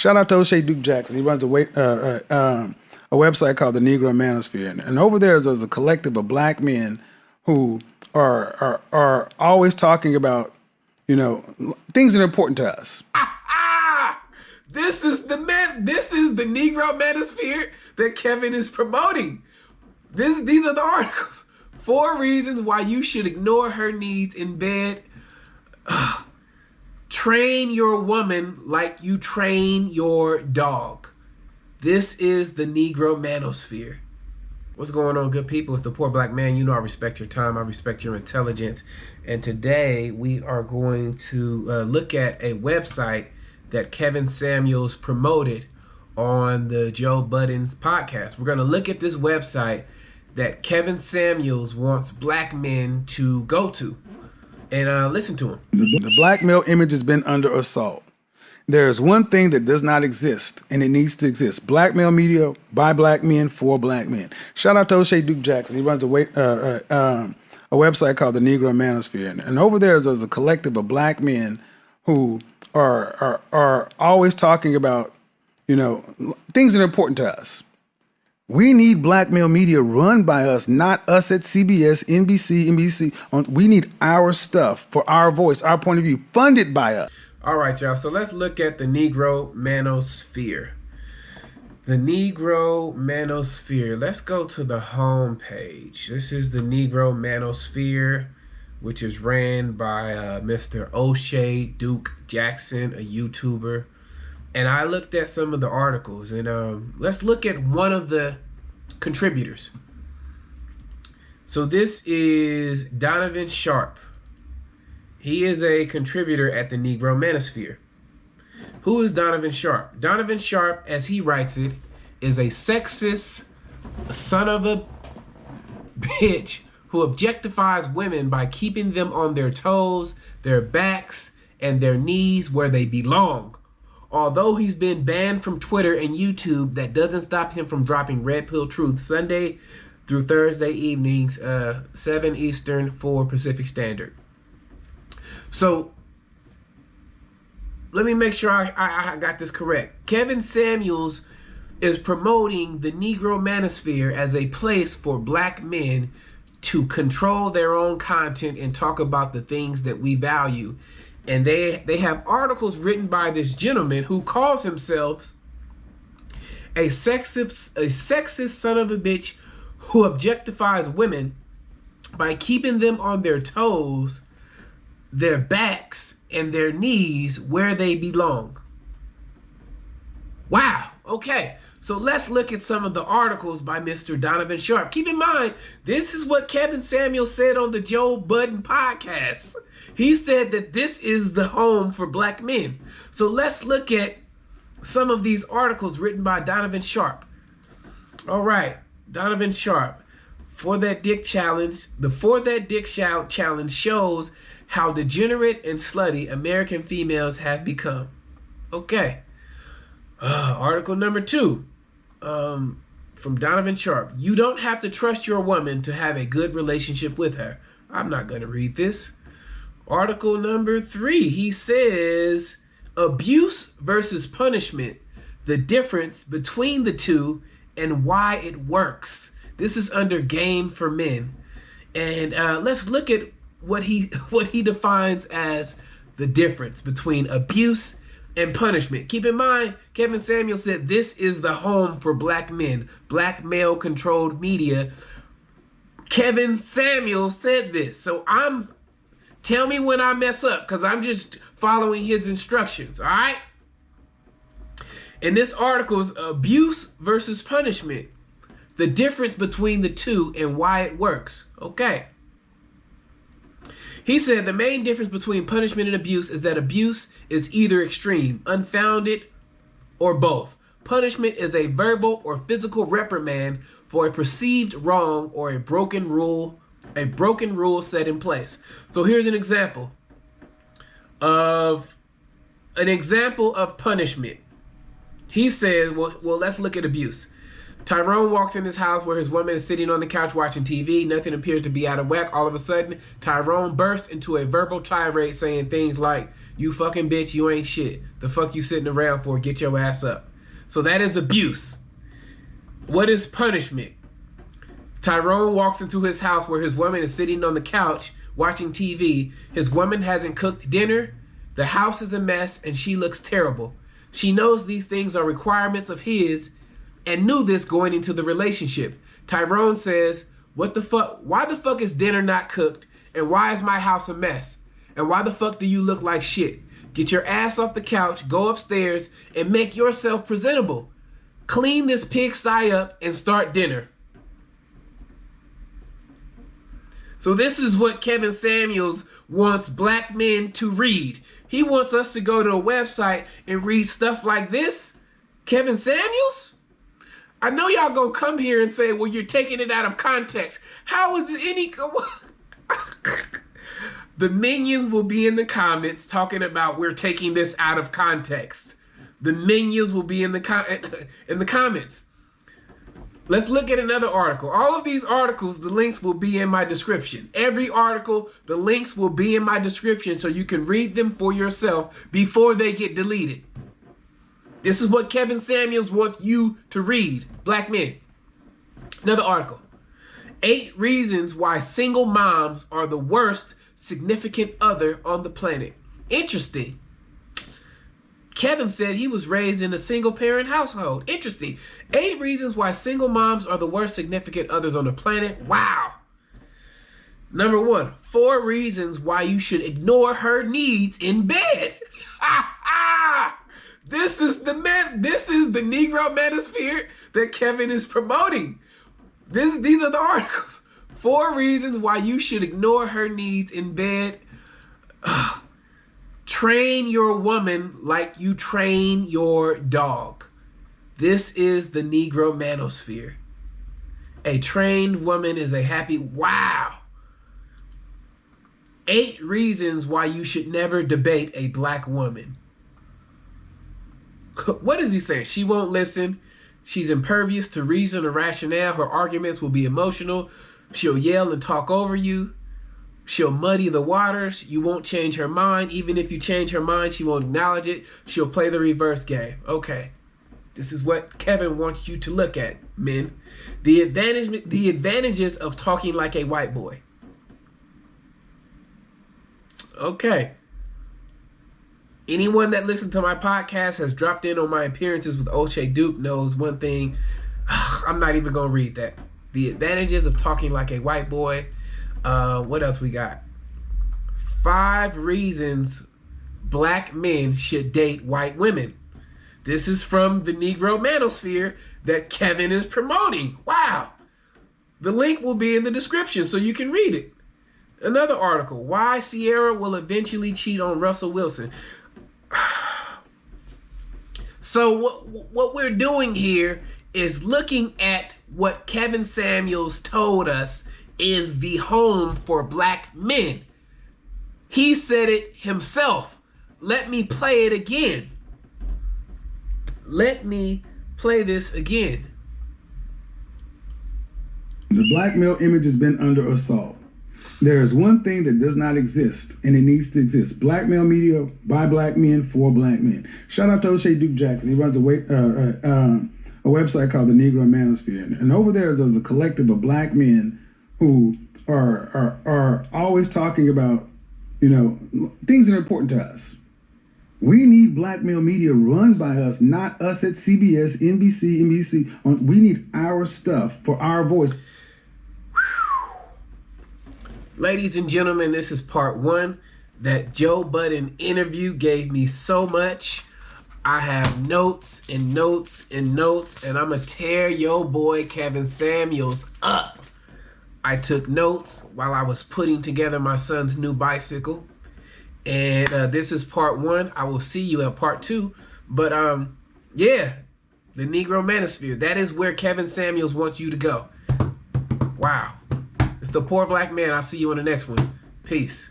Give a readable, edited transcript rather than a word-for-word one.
Shout out to O'Shea Duke Jackson. He runs a website called the Negro Manosphere, and over there's a collective of black men who are always talking about, things that are important to us. This is the Negro Manosphere that Kevin is promoting. These are the articles. 4 reasons why you should ignore her needs in bed. Train your woman like you train your dog. This is the Negro Manosphere. What's going on, good people? It's the Poor Black Man. You know I respect your time. I respect your intelligence. And today we are going to look at a website that Kevin Samuels promoted on the Joe Budden's podcast. We're going to look at this website that Kevin Samuels wants black men to go to and listen to him. The black male image has been under assault. There is one thing that does not exist, and it needs to exist. Black male media by black men for black men. Shout out to O'Shea Duke Jackson. He runs a website called the Negro Manosphere, and over there's a collective of black men who are always talking about, things that are important to us. We need black male media run by us, not us at CBS, NBC. We need our stuff for our voice, our point of view, funded by us. All right, y'all. So let's look at the Negro Manosphere. The Negro Manosphere. Let's go to the home page. This is the Negro Manosphere, which is ran by Mr. O'Shea Duke Jackson, a YouTuber. And I looked at some of the articles, and let's look at one of the contributors. So this is Donovan Sharp. He is a contributor at the Negro Manosphere. Who is Donovan Sharp? Donovan Sharp, as he writes it, is a sexist son of a bitch who objectifies women by keeping them on their toes, their backs, and their knees where they belong. Although he's been banned from Twitter and YouTube, that doesn't stop him from dropping Red Pill Truth Sunday through Thursday evenings, 7 Eastern, 4 Pacific Standard. So let me make sure I got this correct. Kevin Samuels is promoting the Negro Manosphere as a place for black men to control their own content and talk about the things that we value. And they have articles written by this gentleman who calls himself a sexist son of a bitch who objectifies women by keeping them on their toes, their backs, and their knees where they belong. Wow. Okay. So let's look at some of the articles by Mr. Donovan Sharp. Keep in mind, this is what Kevin Samuels said on the Joe Budden podcast. He said that this is the home for black men. So let's look at some of these articles written by Donovan Sharp. All right, Donovan Sharp. For That Dick Challenge. The For That Dick Challenge shows how degenerate and slutty American females have become. Okay. Article number 2. From Donovan Sharp. You don't have to trust your woman to have a good relationship with her. I'm not going to read this. Article number 3. He says, abuse versus punishment, the difference between the two and why it works. This is under Game for Men. And let's look at what he defines as the difference between abuse and punishment. Keep in mind, Kevin Samuels said this is the home for black men, black male-controlled media. Kevin Samuels said this. So tell me when I mess up, because I'm just following his instructions, all right? And this article is abuse versus punishment, the difference between the two and why it works. Okay. He said the main difference between punishment and abuse is that abuse is either extreme, unfounded, or both. Punishment is a verbal or physical reprimand for a perceived wrong or a broken rule set in place. So here's an example of punishment. He says, well, let's look at abuse. Tyrone walks in his house where his woman is sitting on the couch watching TV. Nothing appears to be out of whack. All of a sudden, Tyrone bursts into a verbal tirade saying things like, "You fucking bitch, you ain't shit. The fuck you sitting around for? Get your ass up." So that is abuse. What is punishment? Tyrone walks into his house where his woman is sitting on the couch watching TV. His woman hasn't cooked dinner. The house is a mess and she looks terrible. She knows these things are requirements of his and knew this going into the relationship. Tyrone says, "What the fuck? Why the fuck is dinner not cooked? And why is my house a mess? And why the fuck do you look like shit? Get your ass off the couch, go upstairs, and make yourself presentable. Clean this pigsty up and start dinner." So this is what Kevin Samuels wants black men to read. He wants us to go to a website and read stuff like this? Kevin Samuels? I know y'all gonna come here and say, well, you're taking it out of context. How is it any... The minions will be in the comments talking about we're taking this out of context. The minions will be in the comments. Let's look at another article. All of these articles, the links will be in my description. Every article, the links will be in my description so you can read them for yourself before they get deleted. This is what Kevin Samuels wants you to read, black men. Another article. 8 reasons why single moms are the worst significant other on the planet. Interesting. Kevin said he was raised in a single parent household. Interesting. 8 reasons why single moms are the worst significant others on the planet. Wow. Number 1, 4 reasons why you should ignore her needs in bed. This is the Negro manosphere that Kevin is promoting. These are the articles. 4 reasons why you should ignore her needs in bed. Train your woman like you train your dog. This is the Negro manosphere. A trained woman is a happy... Wow. 8 reasons why you should never debate a black woman. What is he saying? She won't listen. She's impervious to reason or rationale. Her arguments will be emotional. She'll yell and talk over you. She'll muddy the waters. You won't change her mind. Even if you change her mind, she won't acknowledge it. She'll play the reverse game. Okay. This is what Kevin wants you to look at, men. The advantages of talking like a white boy. Okay. Anyone that listens to my podcast has dropped in on my appearances with O'Shea Duke knows one thing. I'm not even going to read that. The advantages of talking like a white boy. What else we got? 5 reasons black men should date white women. This is from the Negro manosphere that Kevin is promoting. Wow. The link will be in the description so you can read it. Another article. Why Ciara will eventually cheat on Russell Wilson. So what we're doing here is looking at what Kevin Samuels told us is the home for black men. He said it himself. Let me play it again. Let me play this again. The black male image has been under assault. There is one thing that does not exist, and it needs to exist. Black male media by black men for black men. Shout out to O'Shea Duke Jackson. He runs a website called the Negro Manosphere. And over there is a collective of black men who are always talking about, things that are important to us. We need black male media run by us, not us at CBS, NBC. We need our stuff for our voice. Ladies and gentlemen, this is part 1. That Joe Budden interview gave me so much. I have notes and notes and notes, and I'm going to tear your boy Kevin Samuels up. I took notes while I was putting together my son's new bicycle. And this is part 1. I will see you at part 2. But yeah, the Negro Manosphere. That is where Kevin Samuels wants you to go. Wow. It's the Poor Black Man. I'll see you on the next one. Peace.